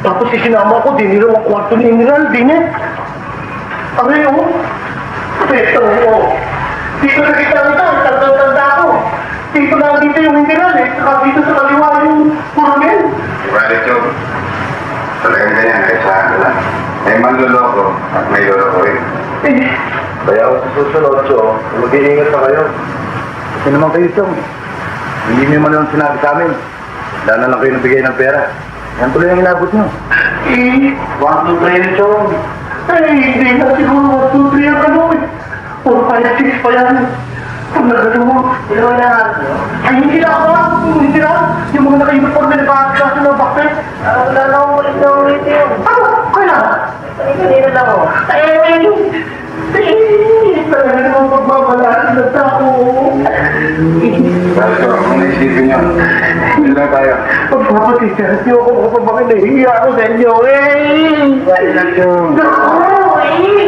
Tapos isinama ko, diniro ang kwarto ni Emerald, din eh. Aray, oh. Peto, oh. Dito nakita nito, tanda ko. Dito na dito yung Emerald, eh. Saka dito sa kaliwa yung Coronel. Ibalit yun. Talagang ganyan, kahit saan ka lang. May manluloko at may luloko rin. Eh, Kaya ako sa susunod, so, mag-iingat na kayo. Kasi naman kayo, Chong. Hindi niyo man lang sinabi sa amin. Dahil na lang kayo nabigay ng pera. Yan tuloy ang inabot niyo. eh. 1, 2, 3 na, Chong. Ay, hindi na siguro 1, 2, 3 ang ano eh. 4, 5, 6 pa yan. Pag nagano, ay hindi na ako lang. Hindi na. Yung mga naka-uniform na nag-aagaso ng bakit. Wala na akong ulit na ulit yun. Ano? Kaya? Kanina lang ako. Talaga naman pagmamalaan ng tao. Dahil ko, kung naisipin nyo, yun lang tayo. Pagpapatigas niyo ako kapag bakit nahihiya ako sa inyo eh. Wala na yun. Naku eh.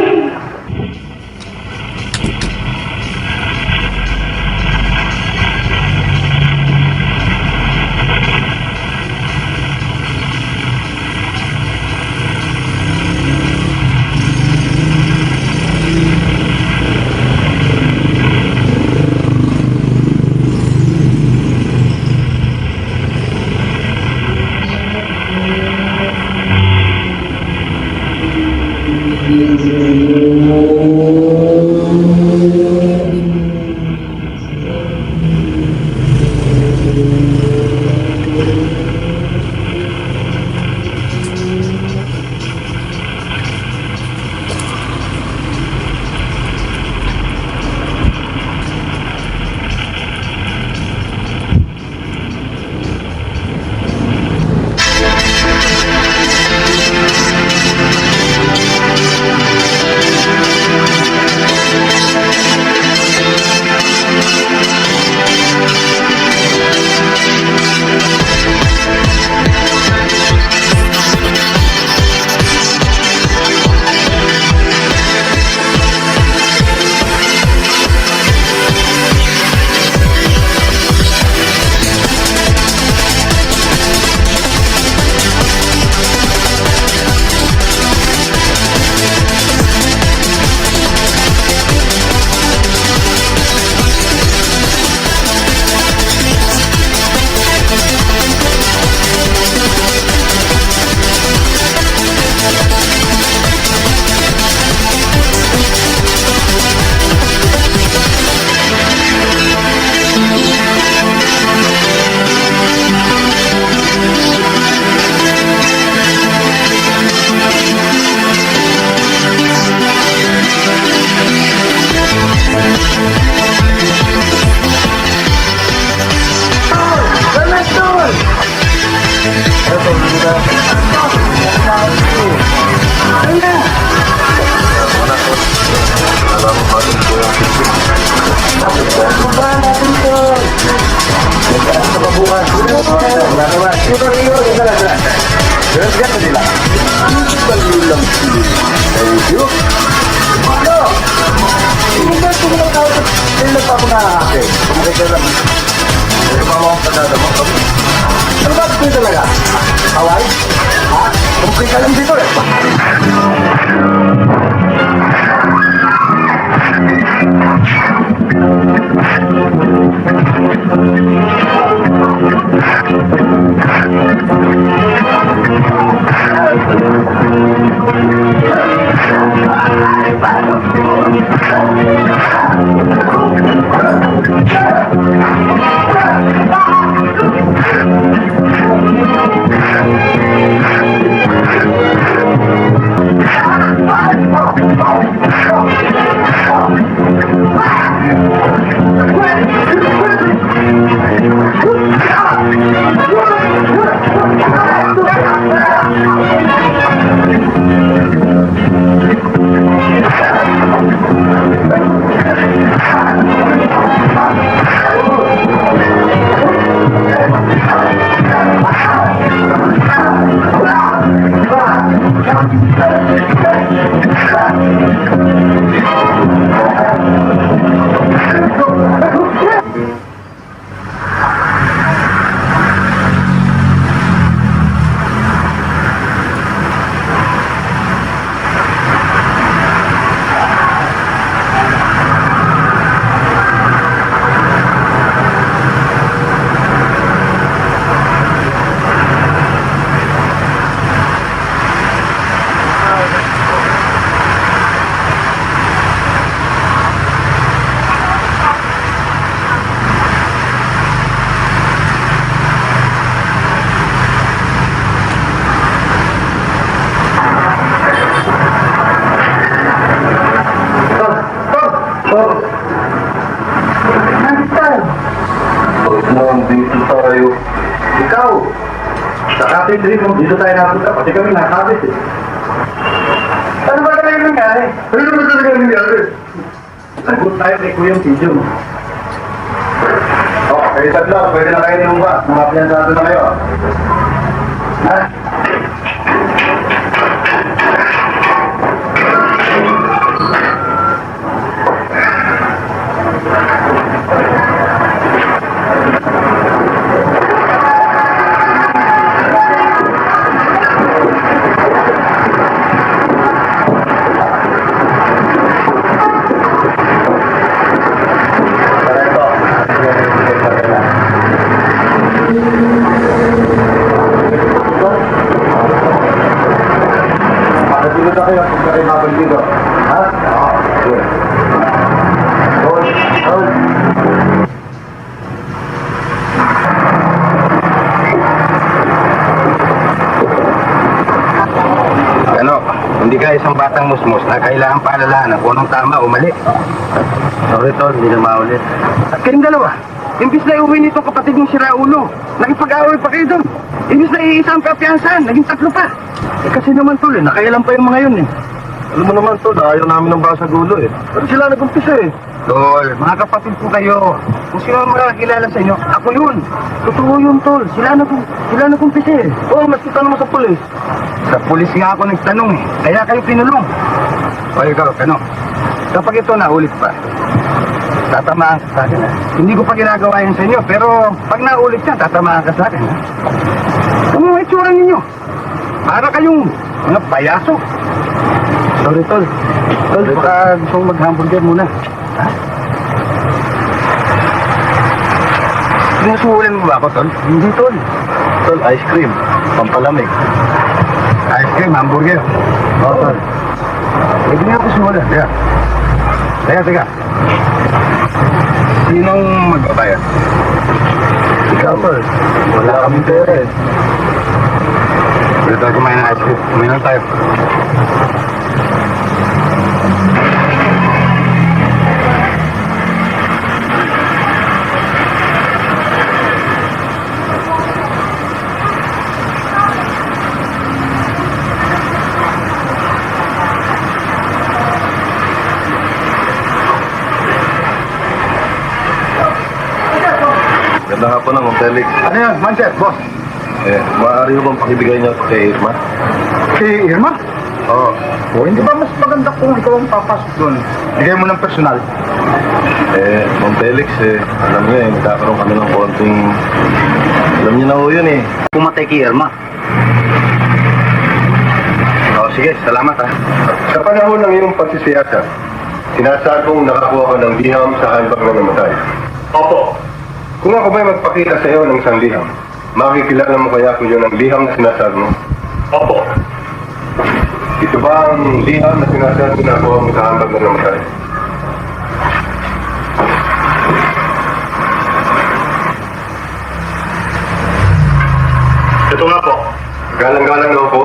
Ano ba ito talaga? Hawaii? Ha? Kumpi ka lang dito eh. kay Trino, dito tayo napunta, pati kami nakakabit eh. Ano ba talaga nangyari? Ano ba talaga nangyari? Sagot tayo kay Kuyang Pidio. Oh, kayo tatlo, pwede na kayo nung ba? Mga piyansado na kayo. Ha? Dito na kayo kung kayo mabalik dito. Ha? Oo. Sige. Hold. Hold. Ano, hindi ka isang batang musmus na kailangan paalalahanan kung anong tama o mali. Sorry, Tol. Hindi na maulit. At kayong dalawa, imbis na iuwi nitong kapatid ng siraulo, nakipag-away pa kayo doon. Imbis na iisa ang kapiyansahan, naging tatlo pa. Eh kasi naman, Tol, nakailan pa yung mga yun eh. Alam mo naman, Tol, ayaw namin ng basa gulo eh. Pero sila nag-umpisa eh. Tol, mga kapatid ko kayo. Kung sino ang makakilala sa inyo, ako yun. Totoo yun, Tol. Sila nag-umpisa eh. Oo, mas kita naman sa pulis. Sa pulis nga ako nagtanong eh, kaya kayo pinulong. O ikaw, ano? Kapag ito naulit pa, tatamaan ka sa akin ha. Hindi ko pa ginagawa yun sa inyo, pero pag naulit ka, tatamaan ka sa akin ha. Ano ang itsura ninyo? Para kayong mga payaso. Sorry, Tol. Tol, baka gusto mong mag-hamburger muna. Ha? Sinusuhulan mo ba ako, Tol? Hindi, Tol. Tol, ice cream. Pampalamig. Ice cream, hamburger. Oo, Tol. Hindi nga ako suhulan. Teka. Sinong magbabayad? Ikaw, Tol. Wala kaming pera eh. Pwede tayo kumain ng ice cream. Kumain tayo. Ganda nga po ng Felix. Ano yan, Manchester, boss? Maaari mo bang pakibigay niyo kay Irma? Si Irma? Oo. O, hindi ba mas maganda kung ikaw ang papasok doon? Bigay mo ng personal. Ma'am Felix, alam niyo nagkakaroon kami ng konting... Alam niyo na ho yun eh. Pumatay kay Irma. O, sige, salamat ha. Sa panahon ng iyong pagsisiyasa, sinasabong nakakuha ka ng liham sa handbag na namatay. Opo. Kung ako ba'y magpakita sa iyo ng isang liham, makikilala mo kaya kung yun ang liham na sinasabi mo? Opo. Ito ba ang liham na sinasabi na nakuha mo sa handbag na namatay? Ito nga po. Galang-galang na ako.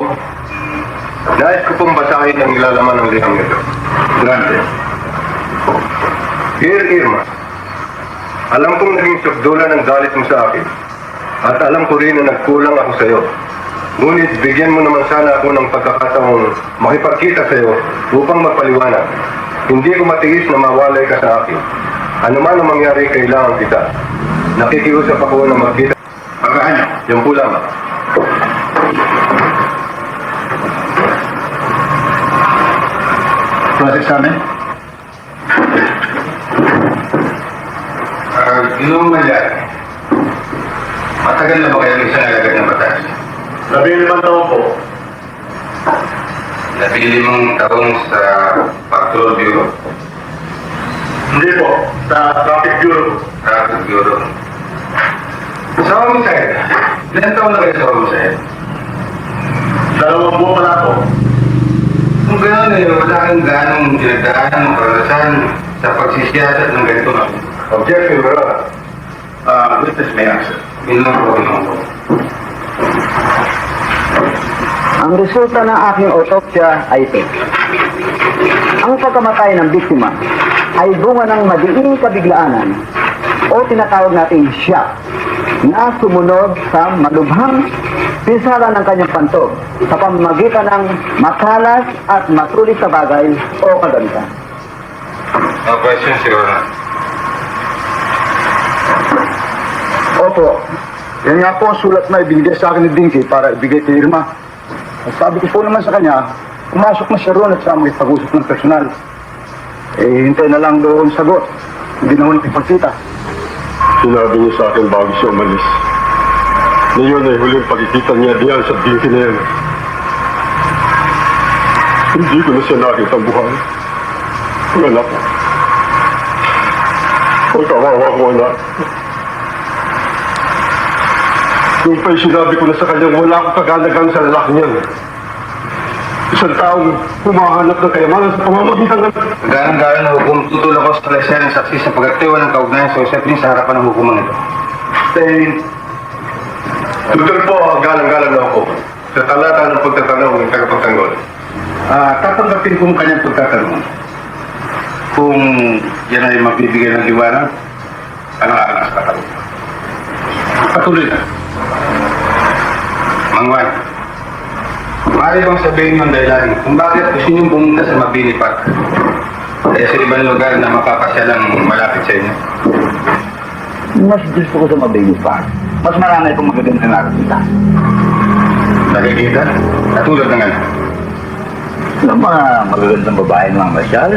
Nais ko pong basahin ang nilalaman ng liham nito. Grande. Dear Irma, alam kong naging sukdulan ng galit mo sa akin. At alam ko rin na nagkulang ako sa iyo. Ngunit bigyan mo naman sana ako ng pagkakataong makipagkita sa iyo upang magpaliwanag. Hindi ko matiis na mawalay ka sa akin. Ano man ang mangyari, kailangan kita. Nakikiusap ako na magkita. Pagkahan niyo. Yan po lang. Process sa amin? Ginong Malyari, matagal na ba kayong isang alagad ng batas? 15 taon po. 15 taong sa Patrol Bureau, Hindi po. Sa Traffic Bureau. Traffic Bureau. Sa homicide, ilan taon na kayo sa homicide? 2 buwan pala po. Kung gano'n wala kang ganong dinagdaan ng karanasan sa pagsisiyasat ng ganito na. Objection, Your Honor. Witness may answer. Yun lang po. Ang resulta ng aking autopsya ay ito. Ang pagkamatay ng biktima ay bunga ng madiining kabiglaanan o tinatawag nating siya na sumunod sa malubhang pinsala ng kanyang pantog sa pamamagitan ng matalas at matulis sa bagay o kagamitan. No questions, Your Honor. Opo. Yan nga po ang sulat na ibinigay sa akin ni Dinky para ibigay kay Irma. At sabi ko po naman sa kanya, pumasok na siya roon at siya makipag-usap ng personal. Hintay na lang doon sagot. Hindi na ako nakipagkita. Sinabi niya sa akin bago siya umalis. Na yun ay huling pagkikita niya diyan sa Dinky na yan. Hindi ko na siya nakita buhay. Ang anak ko. Ang kawawa ko, anak. Yung pa'y sinabi ko na sa kanya, wala akong kaganagang sa lalaki niyan. Isang taong humahanap ng kayamanan sa pamamagitan ng... Galang-galang na hukum, tutulong ko sa lesyan ng saksi sa pagkatiwa ng kaugnayan sa usapin sa harapan ng hukuman ito. Tutul po ang galang-galang na ako sa talata ng pagtatanong ng tagapagtanggol. Tatanggapin ko ang kanyang pagtatanong. Kung yan ay magbibigay ng liwanag, ano ang sa katanong? Patuloy na. Mangwan, maaari bang sabihin yung dahilan kung bakit gusto niyong pumunta sa Mabinipat? Kaya sa ibang lugar na mapapasyalang malapit sa inyo. Mas gusto ko sa Mabinipat. Mas marami akong magaganda na nakakita. Nakikita? Katulad ng ano? Ng mga magagandang babae, ng mga masyal,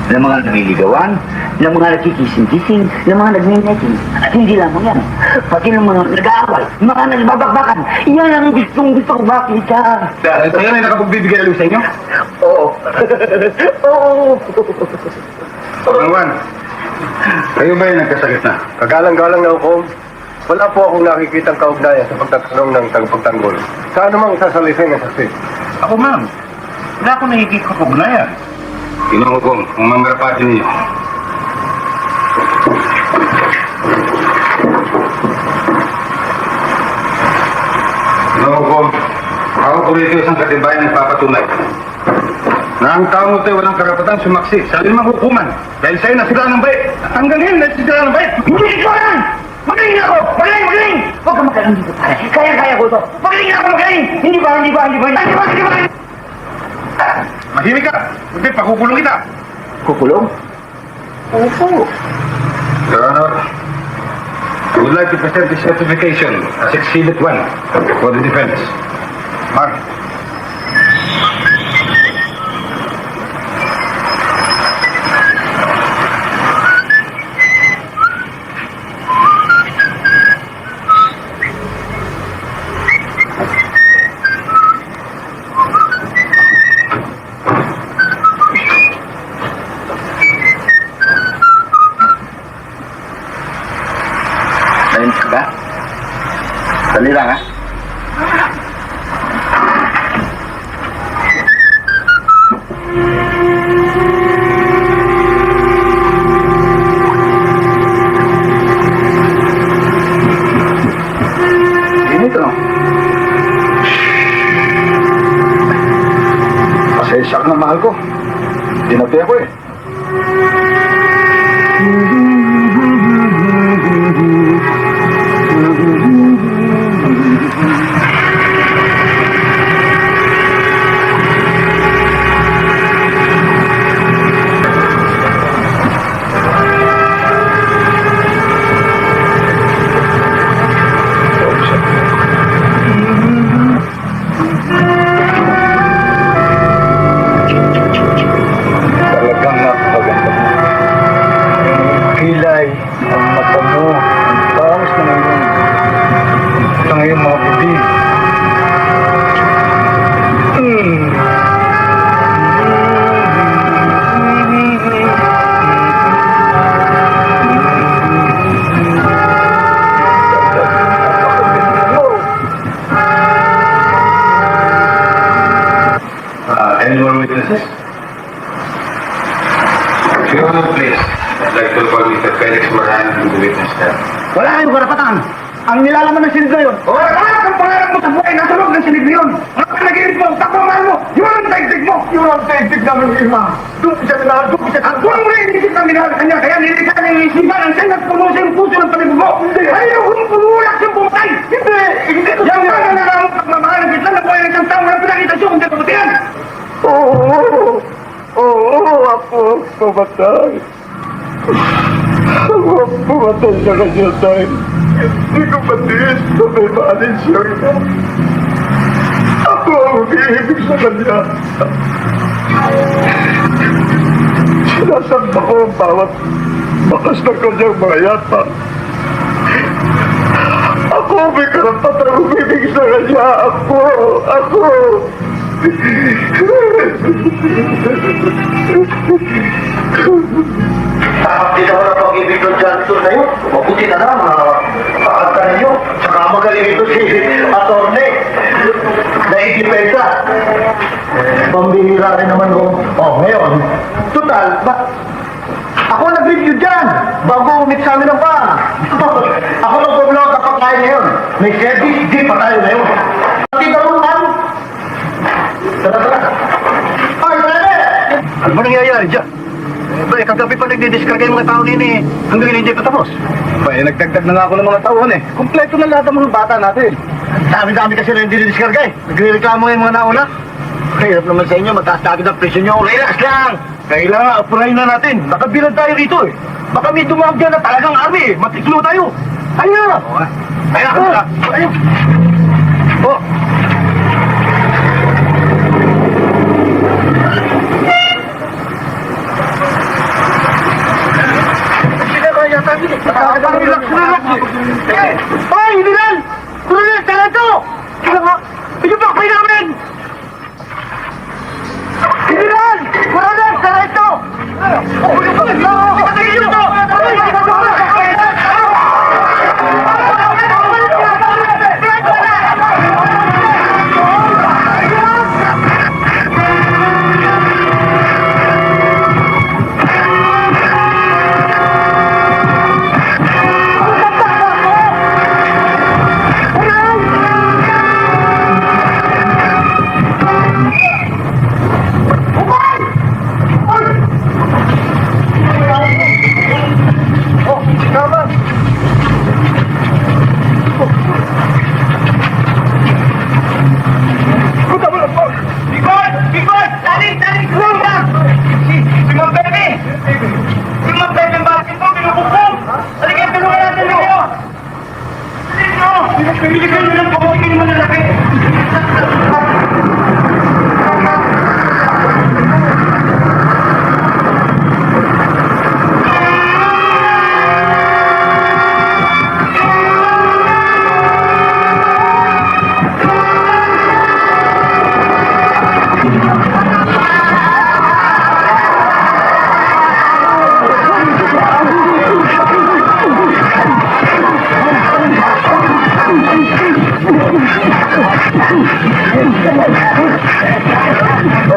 ng mga naliligawan, ng mga nagkikising-kising, ng mga nagme-netting. At hindi lamang yan. Pati ng mga nag-aaway, mga nagbabakbakan. Yan ang gusto ko makita. Kayo na nakapagbibigay alam sa inyo? Oo. Oo. Mangwan, kayo ba yung nagkasakit na? Kagalang-galang na ako, wala po akong nakikitang kaugnayan sa pagtatanong ng tagapagtanggol. Sa anumang sasalisin ng saksi. Ako ma'am, wala ako nakikita ko na yan. Inuhukom, ang mga rapati ninyo. Inuhukom, ako po rito isang katibayan ng papatunay na ang taong ito'y walang karapatan sumaksi sa limang hukuman dahil sa'yo nasira ng bait. At hanggang ngayon nasira ng bait. Hindi ko yan! Magaling ako! Magaling! Huwag ka magaling dito, pare. Kaya ko ito. Magaling ako, magaling! Hindi ba? Mahimik ka! Hindi, pakukulong kita! Kukulong? Opo. Your Honor, I would like to present this certification as Exhibit 1 for the defense. Mark. Nainis ka ba? Dali lang, ha? Ganito. Pasensya ka na, mahal ko. Dinabi ako eh. Talagang napakaganda mo. Kilay, ang mata mo, ang tawas na ngayon. Ito ngayon mga bibig. Any more witnesses? If you will please, I'd like to call Mr. Felix Moran to the witness stand. Wala kayong karapatan. Ang nilalaman ng silid na yun. O, lahat ang pangarap mo sa buhay nasa loob ng silid na yun. Ang panaginip mo, takpaman mo, yun ang daigdig mo. Yun ang daigdig namin, Irma. Doon siya minahal, doon siya. Ang doon mo na inisip na minahal kanya, kaya nilisan niya yung Di ba ang senat puno sa yung puso ng palibog mo? Hindi! Ayaw kung pumulak yung pumatay! Hindi! Hindi! Yan nga na nalang pagmamahal ng Islam na buhay ng isang tao na pinakita siya kung di kapatihan! Oo, ako pumatay. Ako pumatay sa kanya dahil hindi ko matiis na may maalin siya ina. Ako ang umiibig sa kanya. Sinasamba ko ang bawat bakas ng kanyang mga yata. Ako may karapatan umibig sa kanya. Ako. Hindi na wala pag-ibig ng Johnson na yun. Mabuti na lang, pakanta ninyo. Tsaka magaling ito si Atty. Naikipensa. Pambihira rin naman ho. Ngayon, total, ako nag-review dyan bago umiksamin ng pa. Ako nag-vlog kapag tayo ngayon. May service, di pa tayo ngayon. Kita mo man. Tara. Ay, brother! Ano ba nangyayari dyan? Ba, kagabi pa nagdidiskarga yung mga tao nini hanggang hindi pa tapos. Ba, nagdagdag na nga ako ng mga taon eh. Kompleto na lahat ng mga bata natin. Dami-dami kasi na hindi didiskarga eh. Nagre-reklamo yung mga nauna. Kahirap naman sa inyo, mataas-tapit ang presyo nyo. Relax lang! Kailangan apply na natin. Nakabilan tayo rito eh. Baka may tumawag dyan na talagang army eh. Matiklo tayo. Ayun na! Ayun! Oh! Hoy, Hilal! Kulunod, tala to! Ito pa, kayo namin! Hilal! Kulunod, tala ito!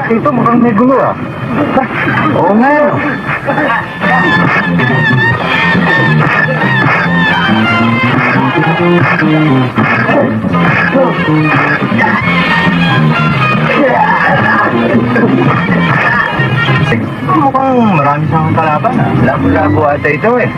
Ito mukhang may gulo ah. Oo nga yun. Mukhang marami siyang kalaban ah. Labo-labo ata ito eh.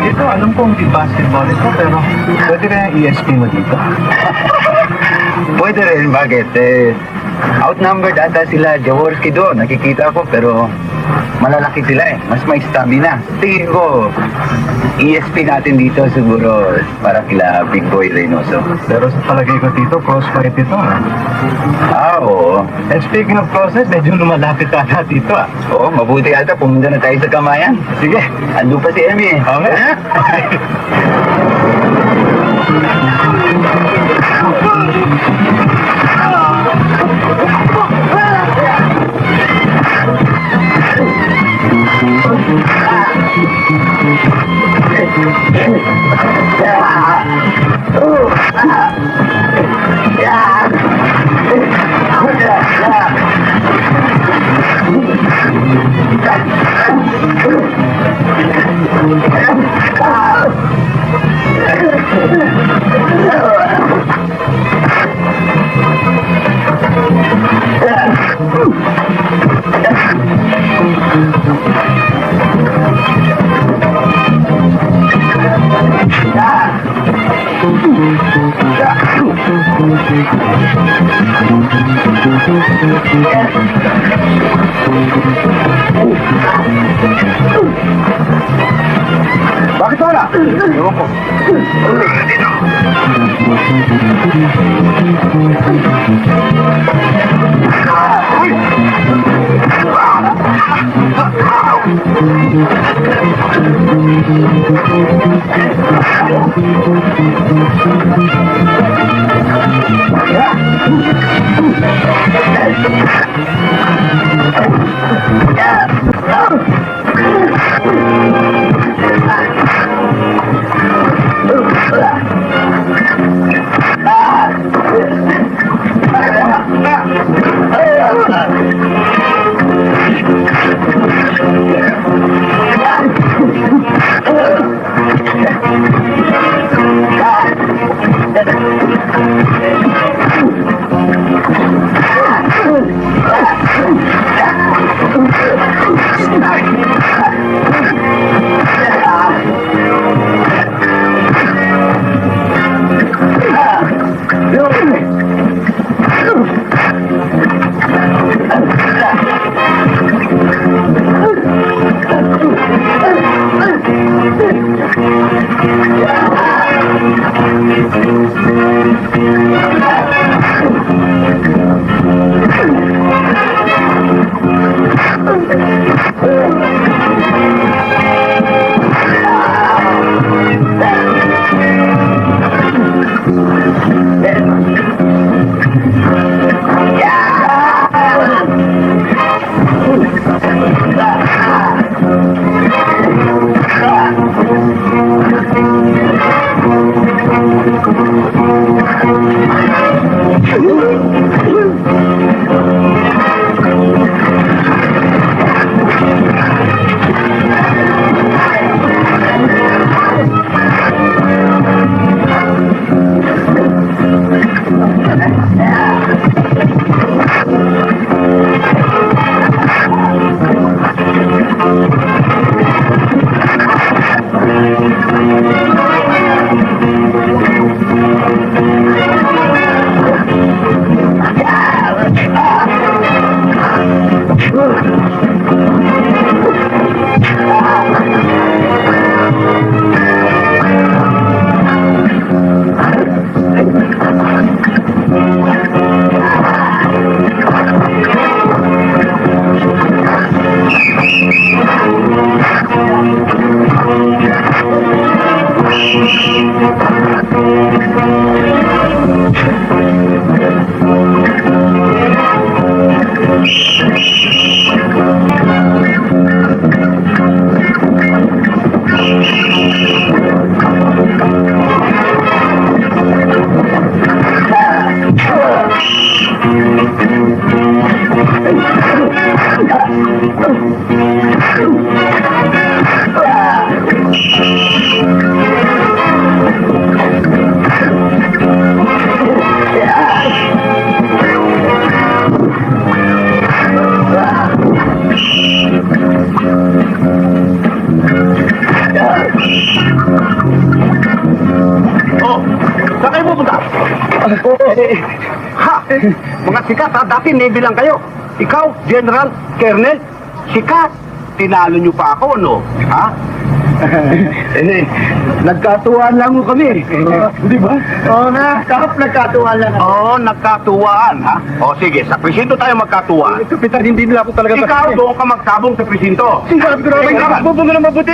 Ito, alam kong di basketball ito, pero pwede rin ang ESP mo dito. Pwede rin, bakit? Outnumbered ata sila Jaworski doon, nakikita ko, pero malalaki sila eh. Mas may stamina. Tingin ko, ESP natin dito siguro para kila Big Boy Reynoso. Pero sa palagay ko dito, crossfight ito. Oo. And speaking of crosses, medyo lumalapit ata dito ah. Oo, mabuti ata. Pumunta na tayo sa kamayan. Sige, ando pa si Emmy eh. Okay. Bakit wala? Ewan ko. Mga sikat ha, dati Navy lang kayo. Ikaw, General, Colonel, sikat. Tinalo nyo pa ako, no? Ha? Nagkatuwaan lang mo kami. Di ba? Oo na, kahap nagkatuwaan lang. Oo, nagkatuwaan, ha? O sige, sa presinto tayo magkatuwaan. Kapitan, hindi nila ako talaga... Ikaw, doon ka magsabong sa presinto. Sinabi ko naman, bubunga na mabuti.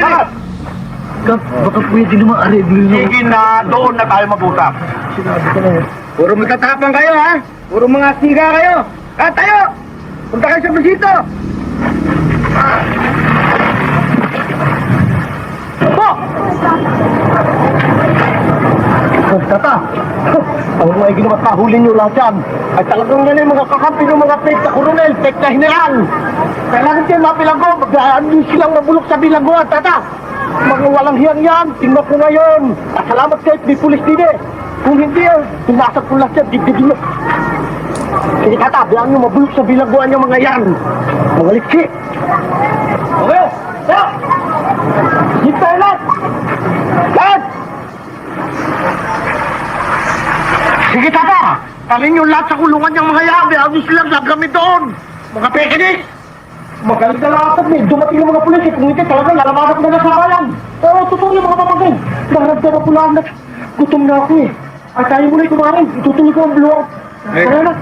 Baka pwede naman areglo nyo. Sige na, doon na tayo mag-usap. Sinabi ko na yun. Puro magtatapang kayo, ha? Puro mga siga kayo. Tayo! Punta kayo sa presinto! Po! Tata, ang mga ginawa kahuli nyo lahat yan ay talagang yan yung mga kakampi ng mga fake na koronel, fake na general. Kailangan kayo mapilago, magdaan nyo silang mabulok sa bilangguan, tata. Mga walang hiyang yan, tingnan ko ngayon. At salamat kayo, may pulis din eh. Kung hindi yan, pinasag ko lang yan, dibdibin nyo. Sige tata, biyaan nyo mabulok sa bilangguan yung mga yan. Mga liksi. Okay, so! Hit tayo lahat! Lahat! Sige tata, talin yung lahat sa kulungan yung mga yan, biyaan nyo silang gagamit doon. Mga pekinis! Magaling na lakad eh. Dumating ng mga pulis eh. Kung hindi talaga, lalabanan ko na sa bayan. Oo, totoo yung mga papagay. Naramdaman ko lang na gutom na ako eh. At tayo muna kumain. Itutuloy ko ang blow. Tara na.